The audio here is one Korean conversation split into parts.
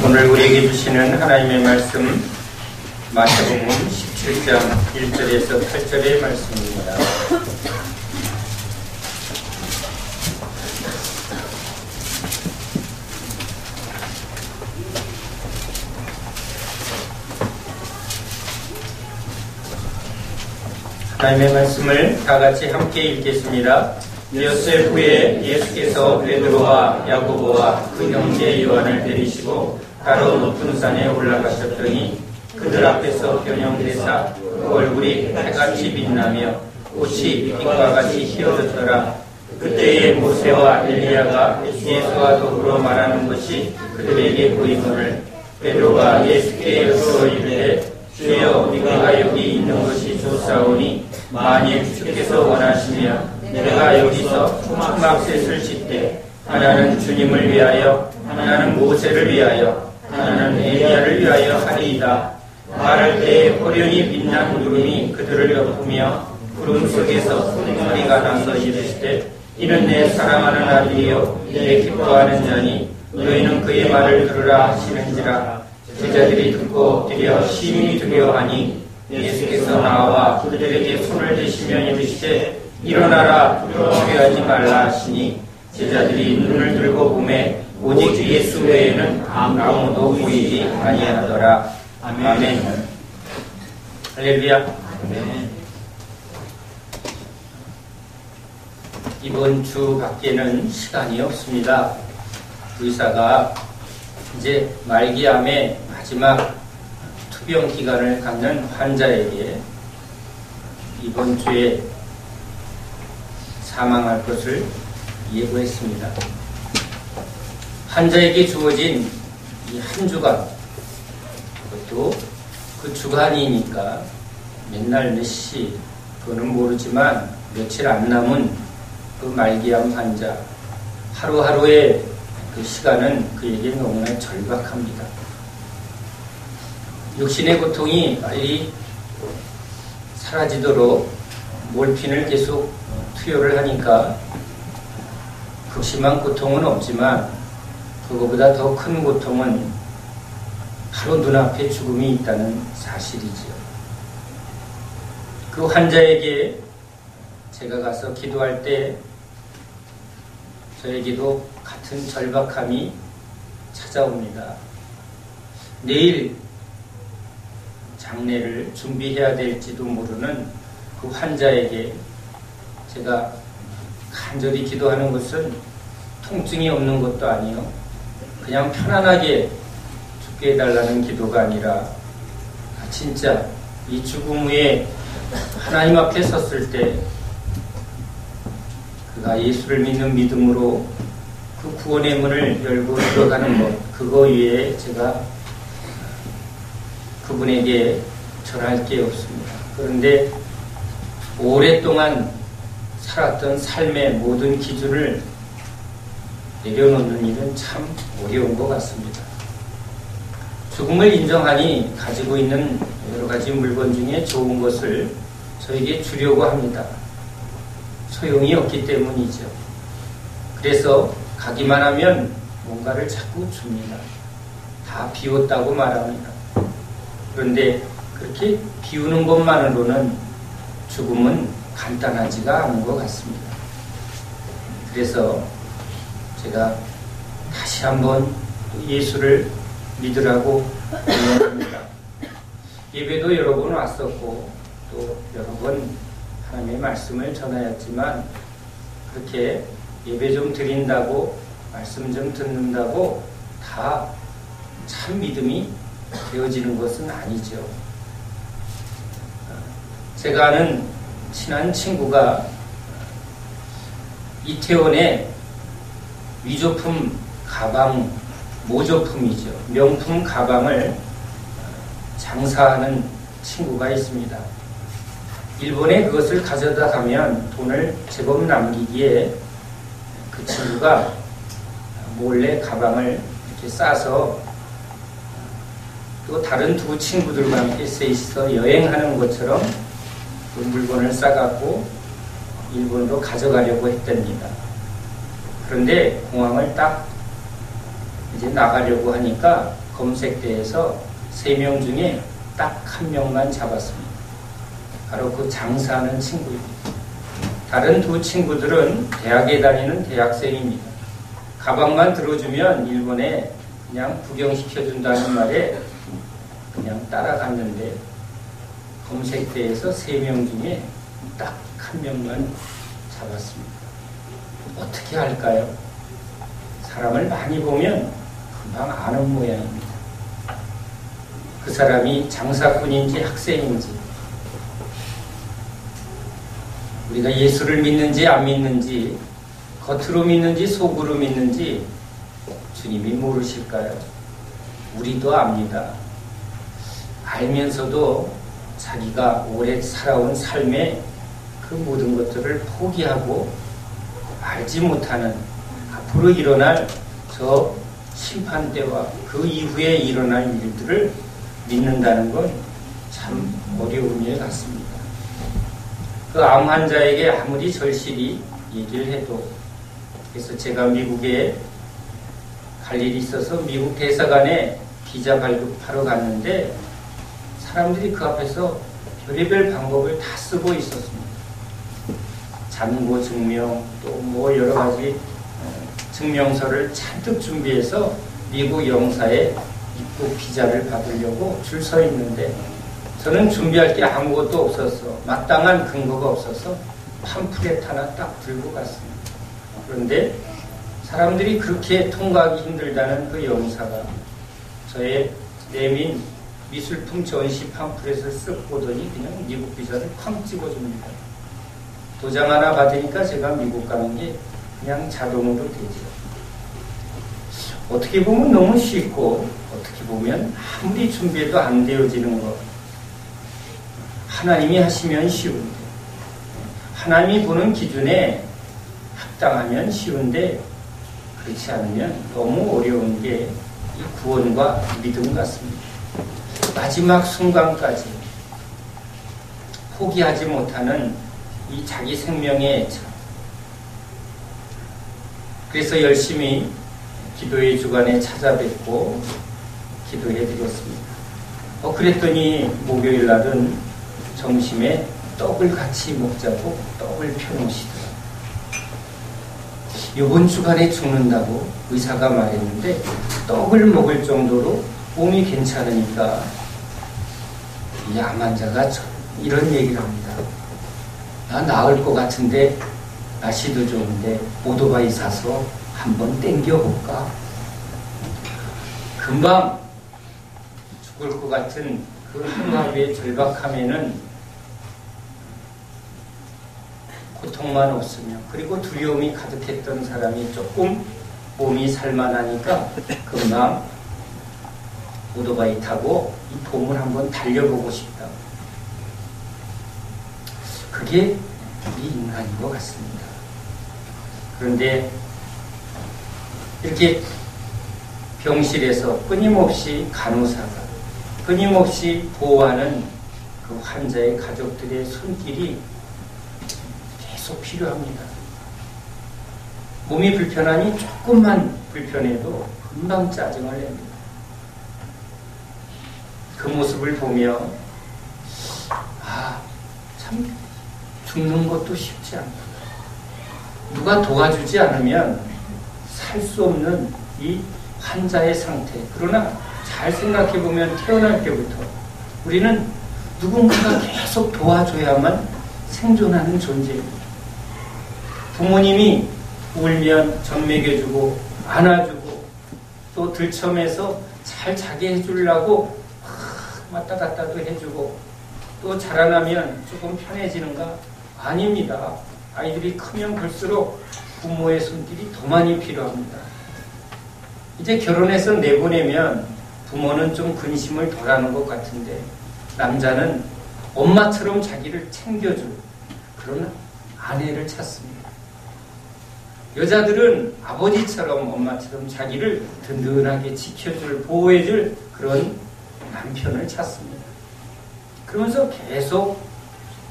오늘 우리에게 주시는 하나님의 말씀 마태복음 17장 1절에서 8절의 말씀입니다. 하나님의 말씀을 다 같이 함께 읽겠습니다. 엿새 후에 예수께서 베드로와 야고보와 그 형제 요한을 데리시고 따로 높은 산에 올라가셨더니 그들 앞에서 변형되사 그 얼굴이 해같이 빛나며 옷이 빛과 같이 휘어졌더라. 그때에 모세와 엘리야가 예수와 더불어 말하는 것이 그들에게 보이거늘 베드로가 예수께 여쭈어 이르되 주여 우리가 여기 있는 것이 좋사오니 만일 주께서 원하시면 내가 여기서 초막셋을 짓되 하나는 주님을 위하여 하나는 모세를 위하여 하나는 엘리야를 위하여 하리이다. 말할 때에 호련히 빛난 구름이 그들을 덮으며 구름 속에서 소리가 나서 이르시되 이는 내 사랑하는 아들이요 내 기뻐하는 자니 너희는 그의 말을 들으라 하시는지라. 제자들이 듣고 엎드려 심히 두려워하니 예수께서 나와 그들에게 손을 대시며 이르시되 일어나라 두려워하지 말라 하시니 제자들이 눈을 들고 보매 오직 예수 외에는 아무도 보이지 아니하더라. 아멘. 할렐루야. 아멘. 이번 주 밖에는 시간이 없습니다. 의사가 이제 말기암의 마지막 투병 기간을 갖는 환자에게 이번 주에 사망할 것을 예고했습니다. 환자에게 주어진 이 한 주간, 그것도 그 주간이니까 맨날 몇 시, 그거는 모르지만 며칠 안 남은 그 말기암 환자, 하루하루의 그 시간은 그에게 너무나 절박합니다. 육신의 고통이 빨리 사라지도록 몰핀을 계속 투여를 하니까 극심한 고통은 없지만 그거보다 더 큰 고통은 바로 눈앞에 죽음이 있다는 사실이지요. 그 환자에게 제가 가서 기도할 때 저에게도 같은 절박함이 찾아옵니다. 내일 장례를 준비해야 될지도 모르는 그 환자에게 제가 간절히 기도하는 것은 통증이 없는 것도 아니요, 그냥 편안하게 죽게 해달라는 기도가 아니라 진짜 이 죽음 후에 하나님 앞에 섰을 때 그가 예수를 믿는 믿음으로 그 구원의 문을 열고 들어가는 것, 그거 외에 제가 그분에게 전할 게 없습니다. 그런데 오랫동안 살았던 삶의 모든 기준을 내려놓는 일은 참 어려운 것 같습니다. 죽음을 인정하니 가지고 있는 여러 가지 물건 중에 좋은 것을 저에게 주려고 합니다. 소용이 없기 때문이죠. 그래서 가기만 하면 뭔가를 자꾸 줍니다. 다 비웠다고 말합니다. 그런데 그렇게 비우는 것만으로는 죽음은 간단하지가 않은 것 같습니다. 그래서 제가 다시 한번 예수를 믿으라고 응원합니다. 예배도 여러 번 왔었고 또 여러 번 하나님의 말씀을 전하였지만 그렇게 예배 좀 드린다고 말씀 좀 듣는다고 다 참 믿음이 되어지는 것은 아니죠. 제가 아는 친한 친구가 이태원에 위조품 가방, 모조품이죠. 명품 가방을 장사하는 친구가 있습니다. 일본에 그것을 가져다 가면 돈을 제법 남기기에 그 친구가 몰래 가방을 이렇게 싸서 또 다른 두 친구들과 함께 셋이서 여행하는 것처럼 그 물건을 싸갖고 일본으로 가져가려고 했답니다. 그런데 공항을 딱 이제 나가려고 하니까 검색대에서 3명 중에 딱 1명만 잡았습니다. 바로 그 장사하는 친구입니다. 다른 2 친구들은 대학에 다니는 대학생입니다. 가방만 들어주면 일본에 그냥 구경시켜준다는 말에 그냥 따라갔는데 검색대에서 3명 중에 딱 1명만 잡았습니다. 어떻게 할까요? 사람을 많이 보면 금방 아는 모양입니다. 그 사람이 장사꾼인지 학생인지, 우리가 예수를 믿는지 안 믿는지, 겉으로 믿는지 속으로 믿는지 주님이 모르실까요? 우리도 압니다. 알면서도 자기가 오래 살아온 삶의 그 모든 것들을 포기하고 알지 못하는 앞으로 일어날 저 심판대와 그 이후에 일어날 일들을 믿는다는 건 참 어려운 일 같습니다. 그 암 환자에게 아무리 절실히 얘기를 해도, 그래서 제가 미국에 갈 일이 있어서 미국 대사관에 비자 발급하러 갔는데 사람들이 그 앞에서 별의별 방법을 다 쓰고 있었습니다. 잔고 증명, 또 뭐 여러 가지 증명서를 잔뜩 준비해서 미국 영사에 입국 비자를 받으려고 줄 서 있는데 저는 준비할 게 아무것도 없어서, 마땅한 근거가 없어서 팜플렛 하나 딱 들고 갔습니다. 그런데 사람들이 그렇게 통과하기 힘들다는 그 영사가 저의 내민 미술품 전시 팜플렛을 쓱 보더니 그냥 미국 비자를 쾅 찍어줍니다. 도장 하나 받으니까 제가 미국 가는 게 그냥 자동으로 되죠. 어떻게 보면 너무 쉽고, 어떻게 보면 아무리 준비해도 안 되어지는 것. 하나님이 하시면 쉬운데, 하나님이 보는 기준에 합당하면 쉬운데, 그렇지 않으면 너무 어려운 게 이 구원과 믿음 같습니다. 마지막 순간까지 포기하지 못하는 이 자기 생명의 애착. 그래서 열심히 기도의 주간에 찾아뵙고 기도해드렸습니다. 그랬더니 목요일 날은 점심에 떡을 같이 먹자고 떡을 펴놓으시더라고요. 이번 주간에 죽는다고 의사가 말했는데 떡을 먹을 정도로 몸이 괜찮으니까 이 암 환자가 이런 얘기를 합니다. 나 나을 것 같은데 날씨도 좋은데 오토바이 사서 한번 땡겨볼까? 금방 죽을 것 같은 그 한가위의 절박함에는 고통만 없으며, 그리고 두려움이 가득했던 사람이 조금 몸이 살만하니까 금방 오토바이 타고 이 봄을 한번 달려보고 싶다. 그게 우리 인간인 것 같습니다. 그런데 이렇게 병실에서 끊임없이 간호사가 끊임없이 보호하는 그 환자의 가족들의 손길이 계속 필요합니다. 몸이 불편하니 조금만 불편해도 금방 짜증을 냅니다. 그 모습을 보며 참 죽는 것도 쉽지 않구나. 누가 도와주지 않으면 살 수 없는 이 환자의 상태. 그러나 잘 생각해보면 태어날 때부터 우리는 누군가가 계속 도와줘야만 생존하는 존재입니다. 부모님이 울면 젖 먹여주고 안아주고 또 들쳐매서 잘 자게 해주려고 왔다 갔다도 해주고 또 자라나면 조금 편해지는가? 아닙니다. 아이들이 크면 클수록 부모의 손길이 더 많이 필요합니다. 이제 결혼해서 내보내면 부모는 좀 근심을 덜하는 것 같은데 남자는 엄마처럼 자기를 챙겨줄 그런 아내를 찾습니다. 여자들은 아버지처럼 엄마처럼 자기를 든든하게 지켜줄, 보호해줄 그런 남편을 찾습니다. 그러면서 계속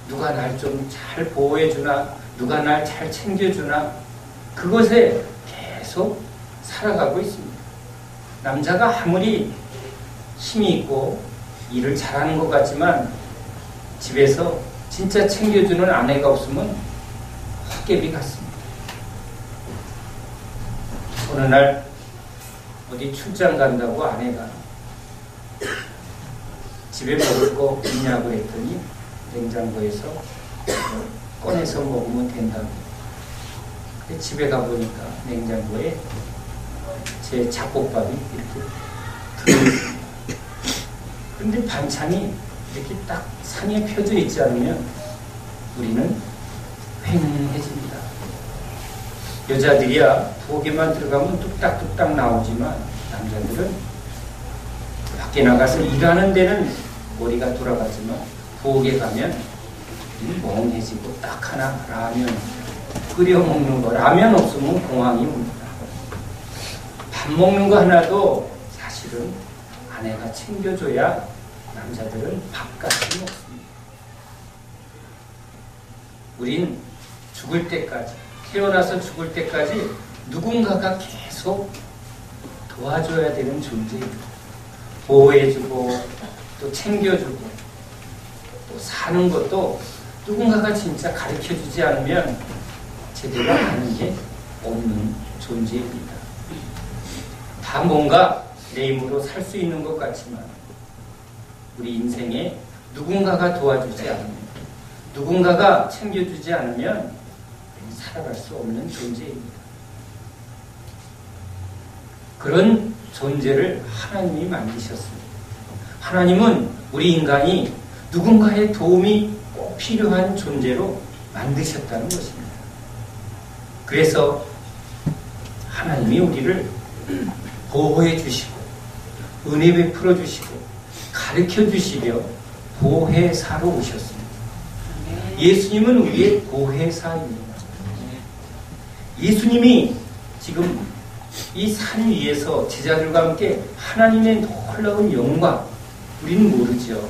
누가 날 좀 잘 보호해주나, 누가 날 잘 챙겨주나, 그것에 계속 살아가고 있습니다. 남자가 아무리 힘이 있고 일을 잘하는 것 같지만 집에서 진짜 챙겨주는 아내가 없으면 헛개비 같습니다. 어느 날 어디 출장 간다고 아내가 집에 먹을 거 있냐고 했더니 냉장고에서 꺼내서 먹으면 된다고. 집에 가보니까 냉장고에 제 잡곡밥이 이렇게 들어있습니다. 그런데 반찬이 이렇게 딱 상에 펴져 있지 않으면 우리는 휑해집니다. 여자들이야 부엌에만 들어가면 뚝딱뚝딱 나오지만 남자들은 밖에 나가서 일하는 데는 머리가 돌아가지만 부엌에 가면 멍해지고 딱 하나 라면 끓여 먹는 거, 라면 없으면 공황이 옵니다. 밥 먹는 거 하나도 사실은 아내가 챙겨줘야 남자들은 밥같이 먹습니다. 우린 죽을 때까지, 태어나서 죽을 때까지 누군가가 계속 도와줘야 되는 존재입니다. 보호해주고 또 챙겨주고 또 사는 것도 누군가가 진짜 가르쳐주지 않으면 제대로 하는 게 없는 존재입니다. 다 뭔가 내 힘으로 살 수 있는 것 같지만 우리 인생에 누군가가 도와주지 않으면, 누군가가 챙겨주지 않으면 살아갈 수 없는 존재입니다. 그런 존재를 하나님이 만드셨습니다. 하나님은 우리 인간이 누군가의 도움이 꼭 필요한 존재로 만드셨다는 것입니다. 그래서 하나님이 우리를 보호해 주시고 은혜 베풀어 주시고 가르쳐 주시려 보혜사로 오셨습니다. 예수님은 우리의 보혜사입니다. 예수님이 지금 이 산 위에서 제자들과 함께 하나님의 놀라운 영광, 우리는 모르죠.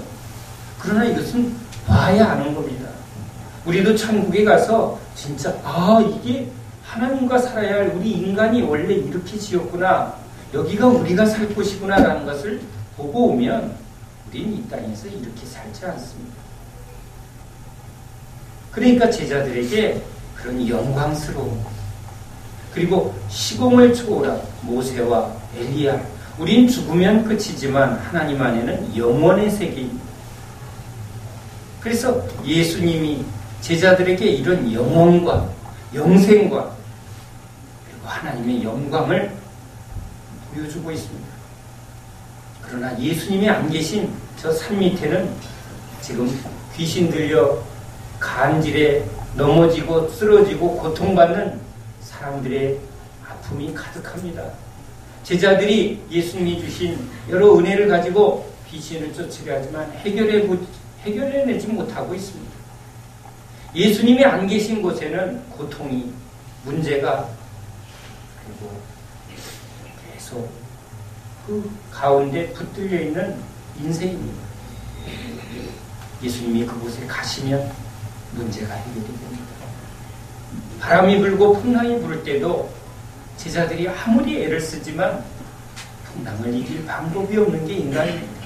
그러나 이것은 봐야 아는 겁니다. 우리도 천국에 가서 진짜 이게 하나님과 살아야 할 우리 인간이 원래 이렇게 지었구나, 여기가 우리가 살 곳이구나 라는 것을 보고 오면 우리는 이 땅에서 이렇게 살지 않습니다. 그러니까 제자들에게 그런 영광스러움, 그리고 시공을 초월한 모세와 엘리야, 우린 죽으면 끝이지만 하나님 안에는 영원의 세계입니다. 그래서 예수님이 제자들에게 이런 영원과 영생과 그리고 하나님의 영광을 보여주고 있습니다. 그러나 예수님이 안 계신 저 산 밑에는 지금 귀신 들려 간질에 넘어지고 쓰러지고 고통받는 사람들의 아픔이 가득합니다. 제자들이 예수님이 주신 여러 은혜를 가지고 귀신을 쫓으려 하지만 해결해내지 못하고 있습니다. 예수님이 안 계신 곳에는 고통이, 문제가, 그리고 계속 그 가운데 붙들려 있는 인생입니다. 예수님이 그곳에 가시면 문제가 해결이 됩니다. 바람이 불고 풍랑이 불 때도 제자들이 아무리 애를 쓰지만 풍랑을 이길 방법이 없는 게 인간입니다.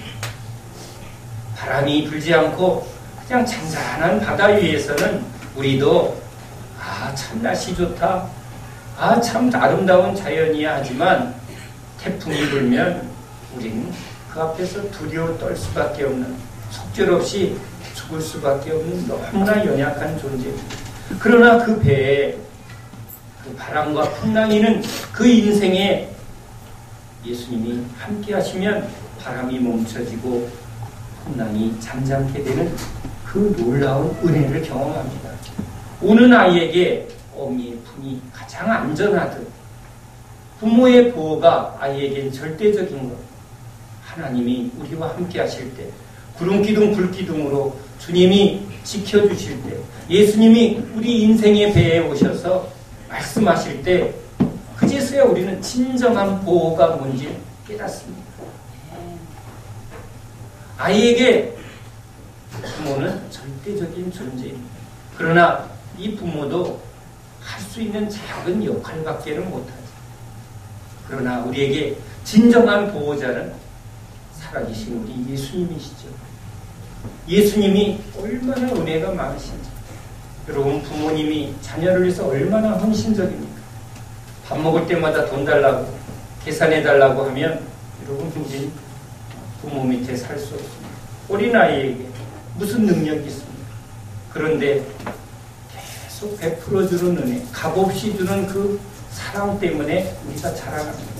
바람이 불지 않고 그냥 잔잔한 바다 위에서는 우리도 참 날씨 좋다, 참 아름다운 자연이야 하지만 태풍이 불면 우리는 그 앞에서 두려워 떨 수밖에 없는, 속절없이 죽을 수밖에 없는 너무나 연약한 존재입니다. 그러나 그 배에 그 바람과 풍랑이는 그 인생에 예수님이 함께 하시면 바람이 멈춰지고 풍랑이 잠잠게 되는 그 놀라운 은혜를 경험합니다. 오는 아이에게 어미의 품이 가장 안전하듯 부모의 보호가 아이에겐 절대적인 것, 하나님이 우리와 함께 하실 때, 구름기둥 불기둥으로 주님이 지켜주실 때, 예수님이 우리 인생의 배에 오셔서 말씀하실 때, 그제서야 우리는 진정한 보호가 뭔지 깨닫습니다. 아이에게 부모는 절대적인 존재입니다. 그러나 이 부모도 할 수 있는 작은 역할밖에는 못하죠. 그러나 우리에게 진정한 보호자는 살아계신 우리 예수님이시죠. 예수님이 얼마나 은혜가 많으신지. 여러분, 부모님이 자녀를 위해서 얼마나 헌신적입니까? 밥 먹을 때마다 돈 달라고, 계산해 달라고 하면 여러분, 우리 부모 밑에 살 수 없습니다. 어린아이에게 무슨 능력이 있습니까? 그런데 계속 베풀어주는 은혜, 값없이 주는 그 사랑 때문에 우리가 자라납니다.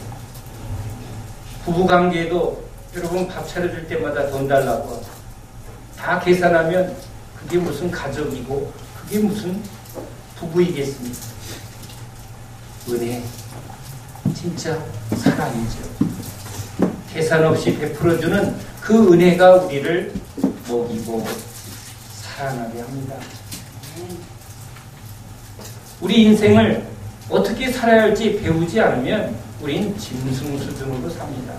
부부관계에도 여러분, 밥 차려줄 때마다 돈 달라고 하고, 다 계산하면 그게 무슨 가족이고 그게 무슨 부부이겠습니까? 은혜, 진짜 사랑이죠. 계산 없이 베풀어주는 그 은혜가 우리를 먹이고 사랑하게 합니다. 우리 인생을 어떻게 살아야 할지 배우지 않으면 우린 짐승 수준으로 삽니다.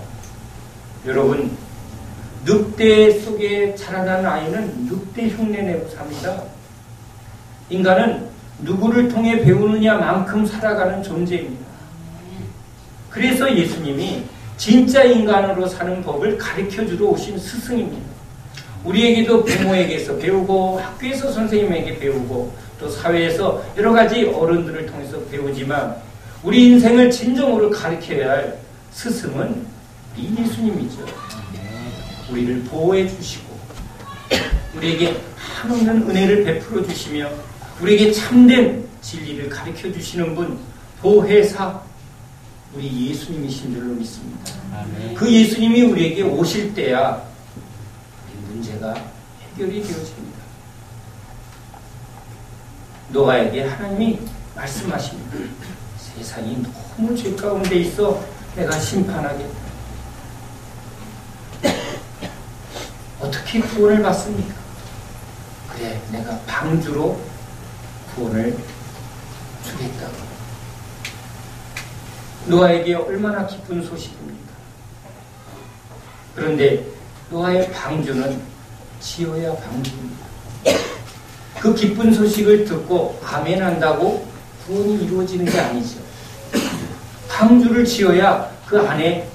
여러분, 늑대 속에 자라난 아이는 늑대 흉내내고 삽니다. 인간은 누구를 통해 배우느냐만큼 살아가는 존재입니다. 그래서 예수님이 진짜 인간으로 사는 법을 가르쳐주러 오신 스승입니다. 우리에게도 부모에게서 배우고, 학교에서 선생님에게 배우고, 또 사회에서 여러 가지 어른들을 통해서 배우지만 우리 인생을 진정으로 가르쳐야 할 스승은 우리 예수님이죠. 우리를 보호해 주시고 우리에게 한없는 은혜를 베풀어 주시며 우리에게 참된 진리를 가르쳐 주시는 분, 보혜사, 우리 예수님이신 줄로 믿습니다. 그 예수님이 우리에게 오실 때야 우리 문제가 해결이 되어집니다. 노아에게 하나님이 말씀하십니다. 세상이 너무 죄 가운데 있어 내가 심판하겠다. 어떻게 구원을 받습니까? 그래, 내가 방주로 구원을 주겠다고. 노아에게 얼마나 기쁜 소식입니까? 그런데 노아의 방주는 지어야 방주입니다. 그 기쁜 소식을 듣고 아멘 한다고 구원이 이루어지는 게 아니죠. 방주를 지어야 그 안에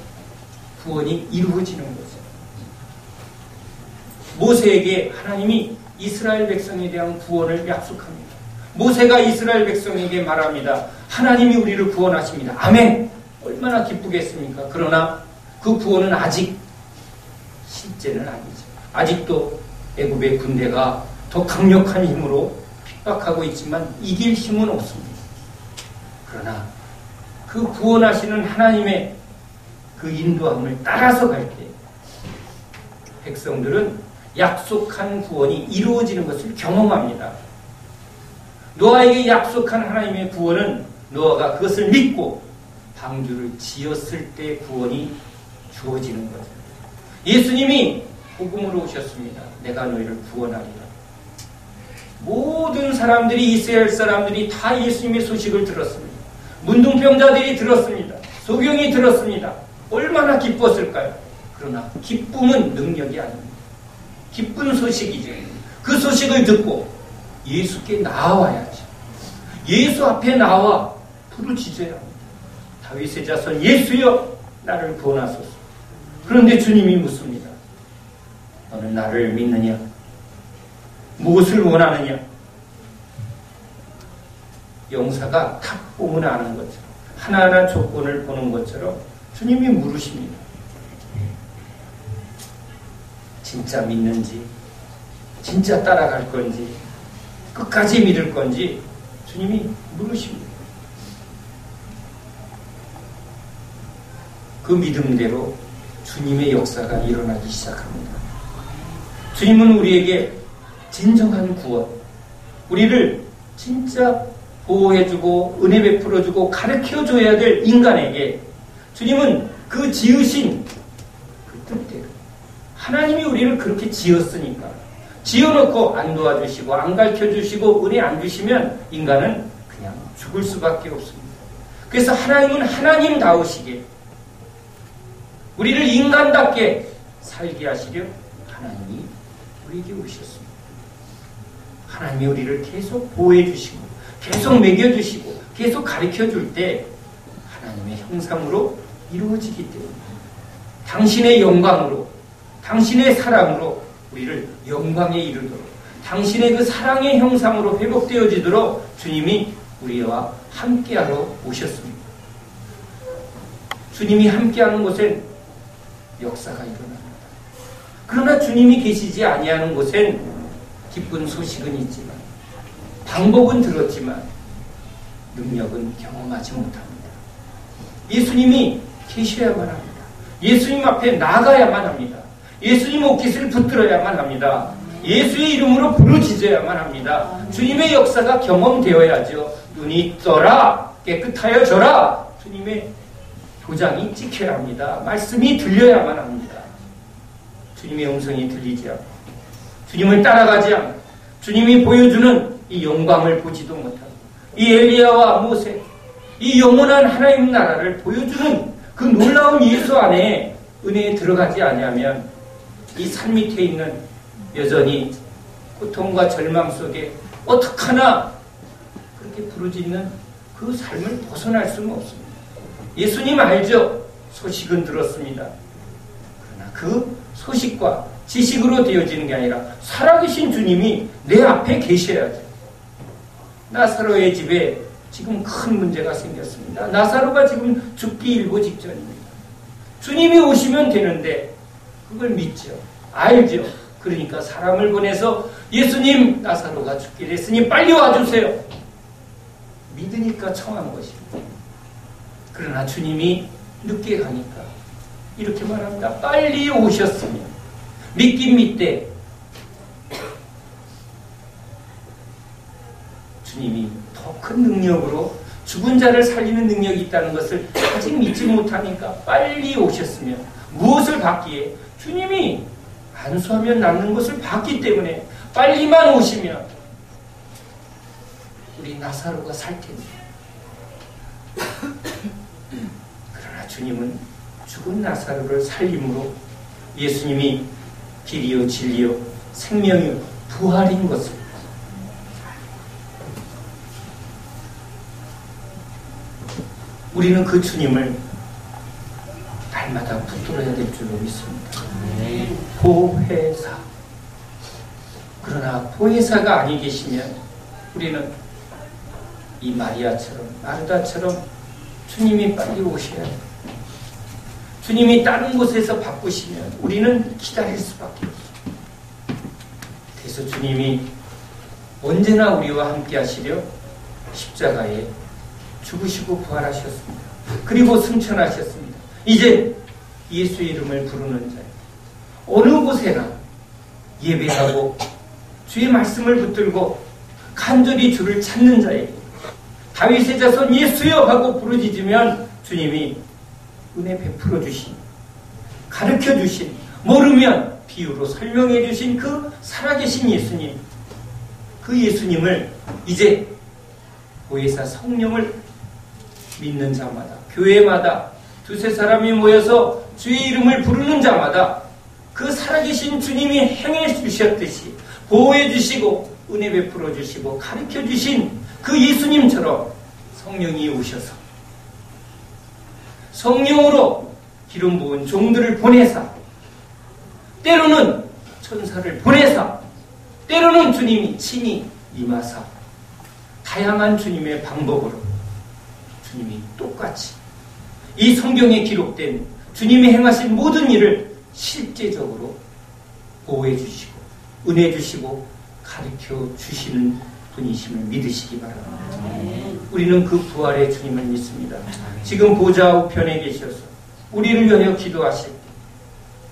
구원이 이루어지는 거죠. 모세에게 하나님이 이스라엘 백성에 대한 구원을 약속합니다. 모세가 이스라엘 백성에게 말합니다. 하나님이 우리를 구원하십니다. 아멘! 얼마나 기쁘겠습니까? 그러나 그 구원은 아직 실제는 아니죠. 아직도 애굽의 군대가 더 강력한 힘으로 핍박하고 있지만 이길 힘은 없습니다. 그러나 그 구원하시는 하나님의 그 인도함을 따라서 갈 때 백성들은 약속한 구원이 이루어지는 것을 경험합니다. 노아에게 약속한 하나님의 구원은 노아가 그것을 믿고 방주를 지었을 때 구원이 주어지는 거죠. 예수님이 복음으로 오셨습니다. 내가 너희를 구원하리라. 모든 사람들이, 이스라엘 사람들이 다 예수님의 소식을 들었습니다. 문둥병자들이 들었습니다. 소경이 들었습니다. 얼마나 기뻤을까요? 그러나 기쁨은 능력이 아닙니다. 기쁜 소식이죠. 그 소식을 듣고 예수께 나와야죠. 예수 앞에 나와 부르짖어야 합니다. 다윗의 자손 예수여 나를 구원하소서. 그런데 주님이 묻습니다. 너는 나를 믿느냐? 무엇을 원하느냐? 영사가 탁 보면 아는 것처럼, 하나하나 조건을 보는 것처럼 주님이 물으십니다. 진짜 믿는지, 진짜 따라갈 건지, 끝까지 믿을 건지 주님이 물으십니다. 그 믿음대로 주님의 역사가 일어나기 시작합니다. 주님은 우리에게 진정한 구원, 우리를 진짜 보호해주고 은혜 베풀어주고 가르쳐줘야 될 인간에게 주님은 그 지으신 그 뜻대로 하나님이 우리를 그렇게 지었으니까 지어놓고 안 도와주시고 안 가르쳐주시고 은혜 안 주시면 인간은 그냥 죽을 수밖에 없습니다. 그래서 하나님은 하나님다우시게 우리를 인간답게 살게 하시려 하나님이 우리에게 오셨습니다. 하나님이 우리를 계속 보호해 주시고 계속 먹여 주시고 계속 가르쳐 줄 때 하나님의 형상으로 이루어지기 때문에 당신의 영광으로, 당신의 사랑으로 우리를 영광에 이르도록, 당신의 그 사랑의 형상으로 회복되어지도록 주님이 우리와 함께하러 오셨습니다. 주님이 함께하는 곳엔 역사가 일어납니다. 그러나 주님이 계시지 아니하는 곳엔 기쁜 소식은 있지만, 방법은 들었지만 능력은 경험하지 못합니다. 예수님이 계셔야만 합니다. 예수님 앞에 나가야만 합니다. 예수님 옷깃을 붙들어야만 합니다. 예수의 이름으로 부르짖어야만 합니다. 주님의 역사가 경험되어야죠. 눈이 떠라, 깨끗하여져라, 주님의 도장이 찍혀야 합니다. 말씀이 들려야만 합니다. 주님의 음성이 들리지 않고, 주님을 따라가지 않고, 주님이 보여주는 이 영광을 보지도 못하고, 이 엘리야와 모세, 이 영원한 하나님 나라를 보여주는 그 놀라운 예수 안에 은혜에 들어가지 아니하면 이 산 밑에 있는 여전히 고통과 절망 속에 어떡하나 그렇게 부르짖는 그 삶을 벗어날 수는 없습니다. 예수님 알죠? 소식은 들었습니다. 그러나 그 소식과 지식으로 되어지는 게 아니라 살아계신 주님이 내 앞에 계셔야죠. 나사로의 집에 지금 큰 문제가 생겼습니다. 나사로가 지금 죽기 일보 직전입니다. 주님이 오시면 되는데 그걸 믿죠. 알죠. 그러니까 사람을 보내서 예수님, 나사로가 죽기를 했으니 빨리 와주세요. 믿으니까 청한 것입니다. 그러나 주님이 늦게 가니까 이렇게 말합니다. 빨리 오셨으면. 믿긴 믿되 주님이 더 큰 능력으로 죽은 자를 살리는 능력이 있다는 것을 아직 믿지 못하니까 빨리 오셨으면 무엇을 받기에? 주님이 안수하면 낫는 것을 받기 때문에 빨리만 오시면 우리 나사로가 살 텐데. 그러나 주님은 죽은 나사로를 살림으로 예수님이 길이요 진리요 생명이요 부활인 것을 우리는 그 주님을 날마다 붙들어야 될 줄로 믿습니다. 보혜사. 그러나 보혜사가 아니 계시면 우리는 이 마리아처럼 마르다처럼 주님이 빨리 오셔야 해요. 주님이 다른 곳에서 바꾸시면 우리는 기다릴 수밖에 없어요. 그래서 주님이 언제나 우리와 함께 하시려 십자가에 죽으시고 부활하셨습니다. 그리고 승천하셨습니다. 이제 예수의 이름을 부르는 자예요. 어느 곳에나 예배하고 주의 말씀을 붙들고 간절히 주를 찾는 자에게 다윗의 자손 예수여 하고 부르짖으면 주님이 은혜 베풀어 주신, 가르쳐 주신, 모르면 비유로 설명해 주신 그 살아계신 예수님, 그 예수님을 이제 보혜사 성령을 믿는 자마다, 교회마다 두세 사람이 모여서 주의 이름을 부르는 자마다 그 살아계신 주님이 행해 주셨듯이 보호해 주시고 은혜 베풀어 주시고 가르쳐 주신 그 예수님처럼 성령이 오셔서 성령으로 기름 부은 종들을 보내사, 때로는 천사를 보내사, 때로는 주님이 친히 임하사, 다양한 주님의 방법으로 주님이 똑같이 이 성경에 기록된 주님이 행하신 모든 일을 실제적으로 보호해 주시고 은혜 주시고 가르쳐 주시는 분이심을 믿으시기 바랍니다. 우리는 그 부활의 주님을 믿습니다. 지금 보좌 우편에 계셔서 우리를 위하여 기도하실 때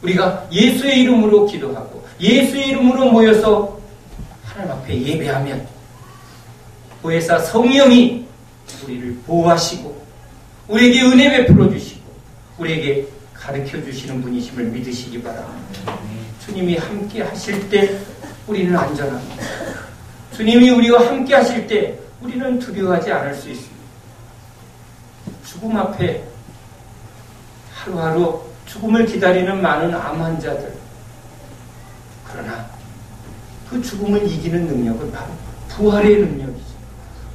우리가 예수의 이름으로 기도하고 예수의 이름으로 모여서 하나님 앞에 예배하면 보혜사 성령이 우리를 보호하시고 우리에게 은혜 베풀어 주시고 우리에게 가르쳐 주시는 분이심을 믿으시기 바랍니다. 주님이 함께 하실 때 우리는 안전합니다. 주님이 우리와 함께 하실 때 우리는 두려워하지 않을 수 있습니다. 죽음 앞에 하루하루 죽음을 기다리는 많은 암 환자들, 그러나 그 죽음을 이기는 능력은 바로 부활의 능력이죠.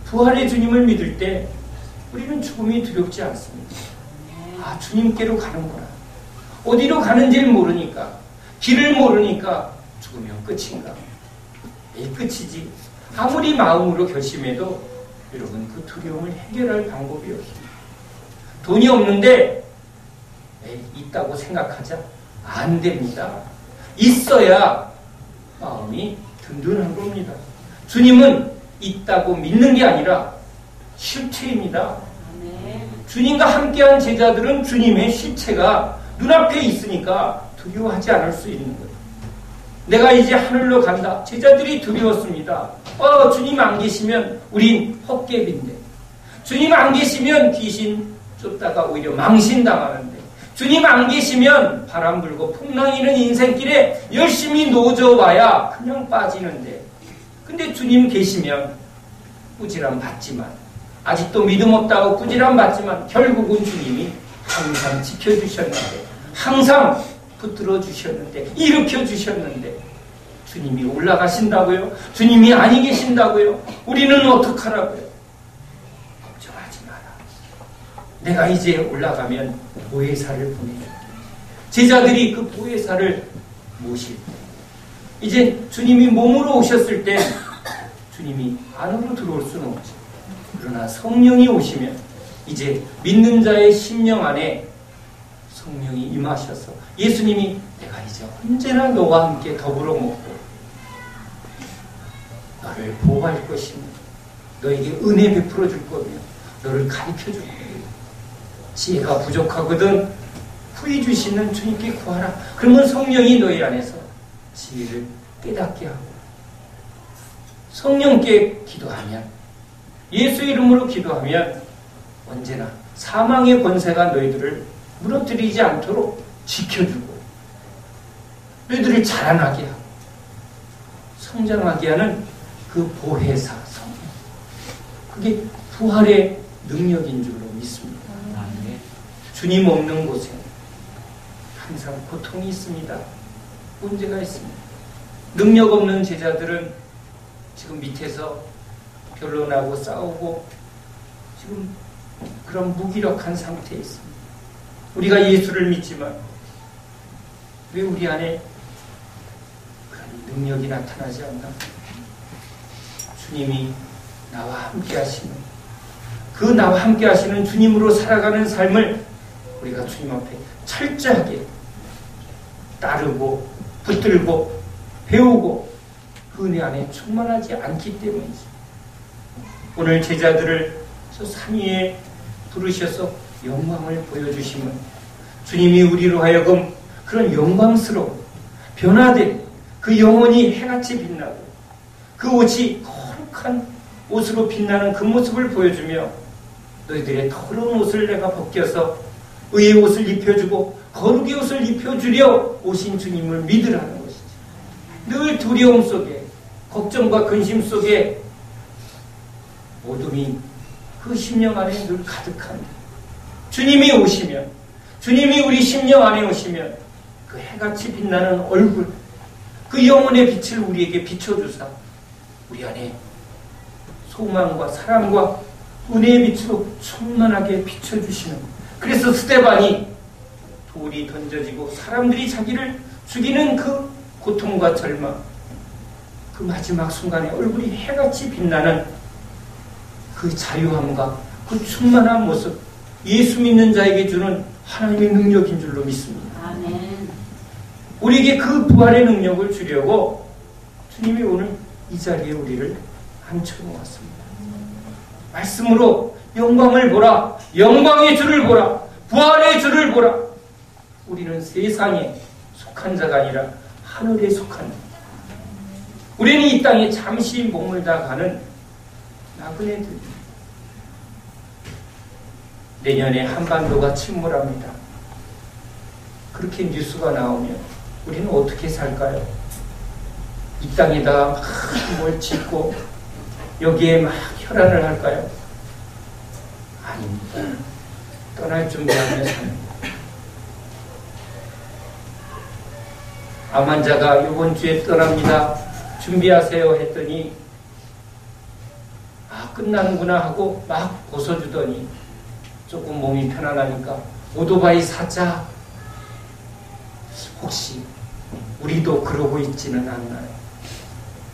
부활의 주님을 믿을 때 우리는 죽음이 두렵지 않습니다. 아, 주님께로 가는구나. 어디로 가는지를 모르니까, 길을 모르니까 죽으면 끝인가? 에이, 끝이지. 아무리 마음으로 결심해도 여러분 그 두려움을 해결할 방법이 없습니다. 돈이 없는데 에이, 있다고 생각하자. 안 됩니다. 있어야 마음이 든든한 겁니다. 주님은 있다고 믿는 게 아니라 실체입니다. 주님과 함께한 제자들은 주님의 실체가 눈앞에 있으니까 두려워하지 않을 수 있는 거예요. 내가 이제 하늘로 간다. 제자들이 두려웠습니다. 주님 안 계시면 우린 헛개비인데, 주님 안 계시면 귀신 쫓다가 오히려 망신당하는데, 주님 안 계시면 바람 불고 풍랑이는 인생길에 열심히 노져와야 그냥 빠지는데, 근데 주님 계시면 꾸지람 받지만, 아직도 믿음 없다고 꾸지람 받지만 결국은 주님이 항상 지켜주셨는데, 항상 붙들어 주셨는데, 일으켜 주셨는데, 주님이 올라가신다고요? 주님이 아니 계신다고요? 우리는 어떡하라고요? 걱정하지 마라. 내가 이제 올라가면 보혜사를 보내줘. 제자들이 그 보혜사를 모실 때, 이제 주님이 몸으로 오셨을 때 주님이 안으로 들어올 수는 없죠. 그러나 성령이 오시면 이제 믿는 자의 심령 안에 성령이 임하셔서 예수님이 내가 이제 언제나 너와 함께 더불어 먹고 너를 보호할 것이며 너에게 은혜 베풀어 줄 거며 너를 가르쳐 줄 거며 지혜가 부족하거든 후히 주시는 주님께 구하라. 그러면 성령이 너희 안에서 지혜를 깨닫게 하고, 성령께 기도하면, 예수의 이름으로 기도하면 언제나 사망의 권세가 너희들을 무너뜨리지 않도록 지켜주고 너희들을 자라나게 하고 성장하게 하는 그 보혜사 성령, 그게 부활의 능력인 줄로 믿습니다. 주님 없는 곳에 항상 고통이 있습니다. 문제가 있습니다. 능력 없는 제자들은 지금 밑에서 변론하고 싸우고 지금 그런 무기력한 상태에 있습니다. 우리가 예수를 믿지만 왜 우리 안에 그런 능력이 나타나지 않나? 주님이 나와 함께 하시는, 그 나와 함께 하시는 주님으로 살아가는 삶을 우리가 주님 앞에 철저하게 따르고 붙들고 배우고 그 은혜 안에 충만하지 않기 때문이지. 오늘 제자들을 저 산 위에 부르셔서 영광을 보여주시면 주님이 우리로 하여금 그런 영광스러운 변화된 그 영혼이 해같이 빛나고 그 옷이 거룩한 옷으로 빛나는 그 모습을 보여주며 너희들의 더러운 옷을 내가 벗겨서 의의 옷을 입혀주고 거룩의 옷을 입혀주려 오신 주님을 믿으라는 것이지. 늘 두려움 속에 걱정과 근심 속에 어둠이 그 심령 안에 늘 가득한 주님이 오시면, 주님이 우리 심령 안에 오시면 그 해같이 빛나는 얼굴, 그 영혼의 빛을 우리에게 비춰주사 우리 안에 소망과 사랑과 은혜의 빛으로 충만하게 비춰주시는, 그래서 스데반이 돌이 던져지고 사람들이 자기를 죽이는 그 고통과 절망, 그 마지막 순간에 얼굴이 해같이 빛나는 그 자유함과 그 충만한 모습, 예수 믿는 자에게 주는 하나님의 능력인 줄로 믿습니다. 아멘. 우리에게 그 부활의 능력을 주려고 주님이 오늘 이 자리에 우리를 앉혀놓았습니다. 말씀으로 영광을 보라, 영광의 주를 보라, 부활의 주를 보라. 우리는 세상에 속한 자가 아니라 하늘에 속한 자. 우리는 이 땅에 잠시 머물다 가는 나그네들. 내년에 한반도가 침몰합니다. 그렇게 뉴스가 나오면 우리는 어떻게 살까요? 이 땅에다가 막 뭘 짓고 여기에 막 혈안을 할까요? 아닙니다. 떠날 준비하며 삽니다. 암 환자가 이번 주에 떠납니다. 준비하세요 했더니 끝나는구나 하고 막 벗어주더니 조금 몸이 편안하니까 오토바이 사자. 혹시 우리도 그러고 있지는 않나요?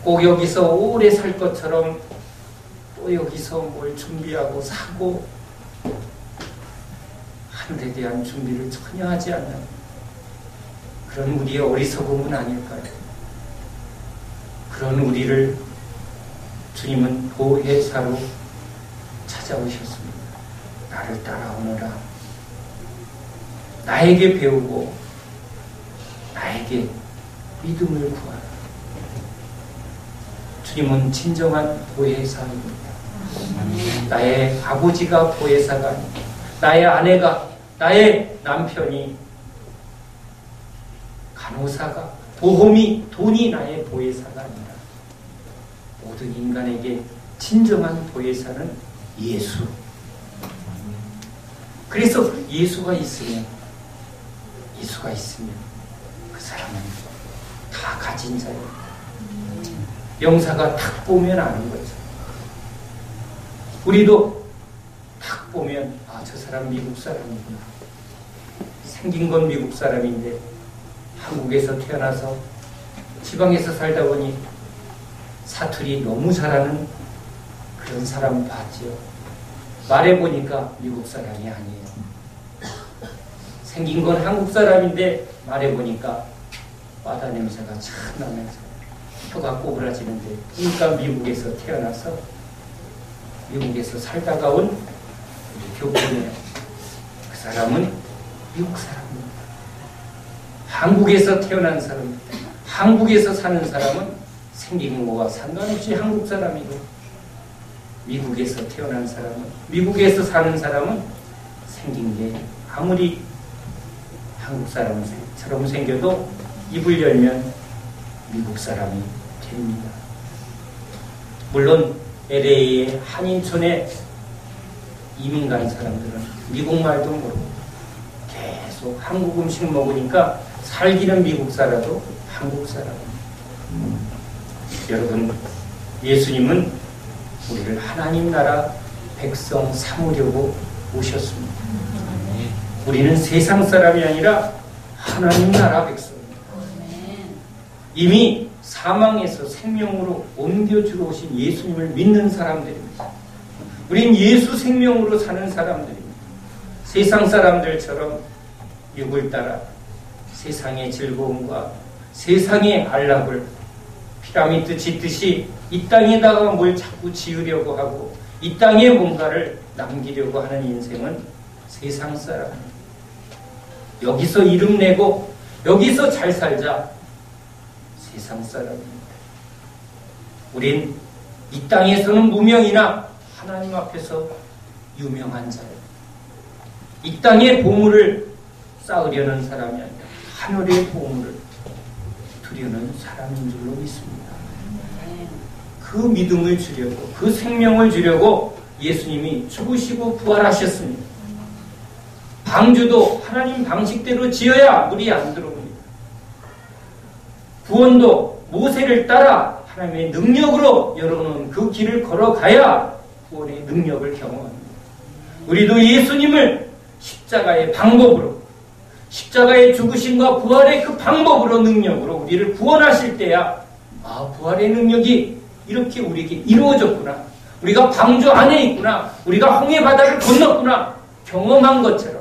꼭 여기서 오래 살 것처럼 또 여기서 뭘 준비하고 사고 하늘에 대한 준비를 전혀 하지 않는 그런 우리의 어리석음은 아닐까요? 그런 우리를 주님은 보혜사로 찾아오셨습니다. 나를 따라오너라. 나에게 배우고 나에게 믿음을 구하라. 주님은 진정한 보혜사입니다. 나의 아버지가 보혜사가 아닙니다. 나의 아내가, 나의 남편이, 간호사가, 보험이, 돈이 나의 보혜사가 아니라 모든 인간에게 진정한 보혜사는 예수. 그래서 예수가 있으면 그 사람은 다 가진 자예요. 영사가 탁 보면 아는 거죠. 우리도 탁 보면 저 사람 미국 사람이구나. 생긴 건 미국 사람인데 한국에서 태어나서 지방에서 살다 보니 사투리 너무 잘하는 그런 사람 봤지요. 말해보니까 미국 사람이 아니에요. 생긴 건 한국 사람인데 말해보니까 바다 냄새가 참 나면서 혀가 꼬부라지는데, 그러니까 미국에서 태어나서 미국에서 살다가 온 우리 교포네요. 그 사람은 미국 사람입니다. 한국에서 태어난 사람, 한국에서 사는 사람은 생긴 거와 상관없이 한국 사람이고, 미국에서 태어난 사람은, 미국에서 사는 사람은 생긴 게 아무리 한국 사람처럼 생겨도 입을 열면 미국 사람이 됩니다. 물론 LA의 한인촌에 이민 간 사람들은 미국말도 모르고 계속 한국 음식 먹으니까 살기는 미국 살아도 한국 사람입니다. 여러분, 예수님은 우리를 하나님 나라 백성 삼으려고 오셨습니다. 우리는 세상 사람이 아니라 하나님 나라 백성입니다. 이미 사망에서 생명으로 옮겨주러 오신 예수님을 믿는 사람들입니다. 우린 예수 생명으로 사는 사람들입니다. 세상 사람들처럼 육을 따라 세상의 즐거움과 세상의 안락을 피라미드 짓듯이 이 땅에다가 뭘 자꾸 지으려고 하고 이 땅에 뭔가를 남기려고 하는 인생은 세상 사람입니다. 여기서 이름 내고 여기서 잘 살자, 세상 사람입니다. 우린 이 땅에서는 무명이나 하나님 앞에서 유명한 자예요. 이 땅의 보물을 쌓으려는 사람이 아니라 하늘의 보물을 두려는 사람인 줄로 믿습니다. 그 믿음을 주려고, 그 생명을 주려고 예수님이 죽으시고 부활하셨습니다. 방주도 하나님 방식대로 지어야 물이 안 들어옵니다. 구원도 모세를 따라 하나님의 능력으로 열어놓은 그 길을 걸어가야 구원의 능력을 경험합니다. 우리도 예수님을 십자가의 방법으로, 십자가의 죽으심과 부활의 그 방법으로, 능력으로 우리를 구원하실 때야 부활의 능력이 이렇게 우리에게 이루어졌구나, 우리가 방주 안에 있구나, 우리가 홍해 바다를 건넜구나 경험한 것처럼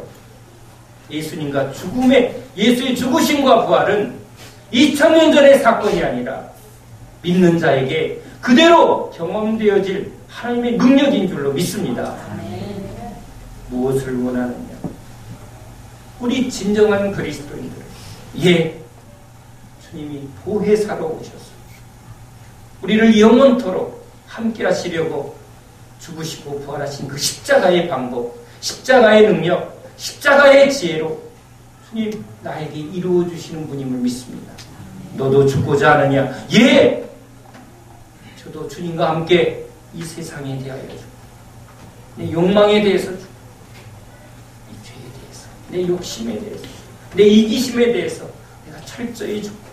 예수님과 예수의 죽으심과 부활은 2000년 전의 사건이 아니라 믿는 자에게 그대로 경험되어질 하나님의 능력인 줄로 믿습니다. 무엇을 원하느냐? 우리 진정한 그리스도인들, 주님이 보혜사로 오셨습니다. 우리를 영원토록 함께 하시려고 죽으시고 부활하신 그 십자가의 방법, 십자가의 능력, 십자가의 지혜로 주님 나에게 이루어주시는 분임을 믿습니다. 너도 죽고자 하느냐? 저도 주님과 함께 이 세상에 대하여 죽고, 내 욕망에 대해서 죽고, 내 죄에 대해서, 내 욕심에 대해서, 내 이기심에 대해서 내가 철저히 죽고,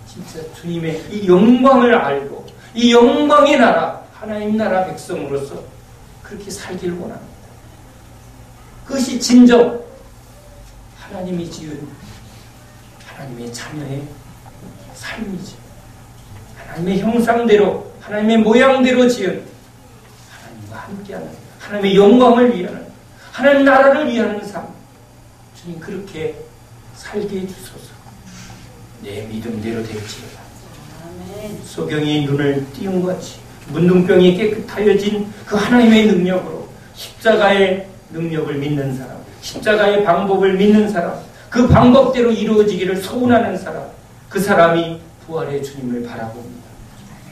진짜 주님의 이 영광을 알고 이 영광의 나라, 하나님 나라 백성으로서 그렇게 살기를 원합니다. 그것이 진정 하나님이 지은 하나님의 자녀의 삶이지. 하나님의 형상대로, 하나님의 모양대로 지은 하나님과 함께하는, 하나님의 영광을 위하는, 하나님 나라를 위하는 삶. 주님 그렇게 살게 해주소서. 내 믿음대로 될지어다. 소경이 눈을 띄운 것 같이 문둥병이 깨끗하여진 그 하나님의 능력으로 십자가의 능력을 믿는 사람, 십자가의 방법을 믿는 사람, 그 방법대로 이루어지기를 소원하는 사람, 그 사람이 부활의 주님을 바라봅니다.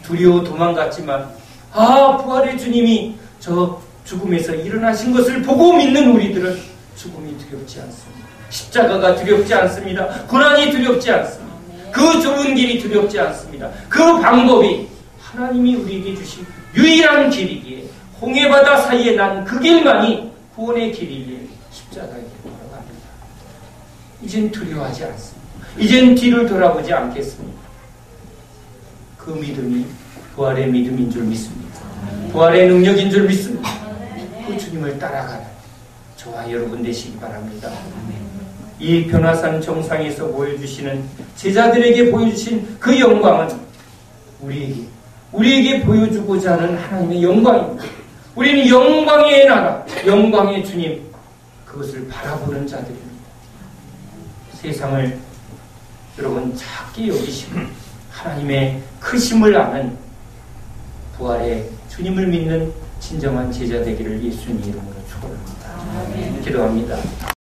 두려워 도망갔지만 부활의 주님이 저 죽음에서 일어나신 것을 보고 믿는 우리들은 죽음이 두렵지 않습니다. 십자가가 두렵지 않습니다. 고난이 두렵지 않습니다. 그 좁은 길이 두렵지 않습니다. 그 방법이 하나님이 우리에게 주신 유일한 길이기에 홍해바다 사이에 난 그 길만이 구원의 길이기에 십자가의 길로 걸어갑니다. 이젠 두려워하지 않습니다. 이젠 뒤를 돌아보지 않겠습니다. 그 믿음이 부활의 믿음인 줄 믿습니다. 부활의 능력인 줄 믿습니다. 그 주님을 따라가는 저와 여러분 되시기 바랍니다. 이 변화산 정상에서 보여주시는 제자들에게 보여주신 그 영광은 우리에게 보여주고자 하는 하나님의 영광입니다. 우리는 영광의 나라, 영광의 주님, 그것을 바라보는 자들입니다. 세상을 여러분 작게 여기시고 하나님의 크심을 아는 부활의 주님을 믿는 진정한 제자 되기를 예수님 이름으로 축원합니다. 기도합니다.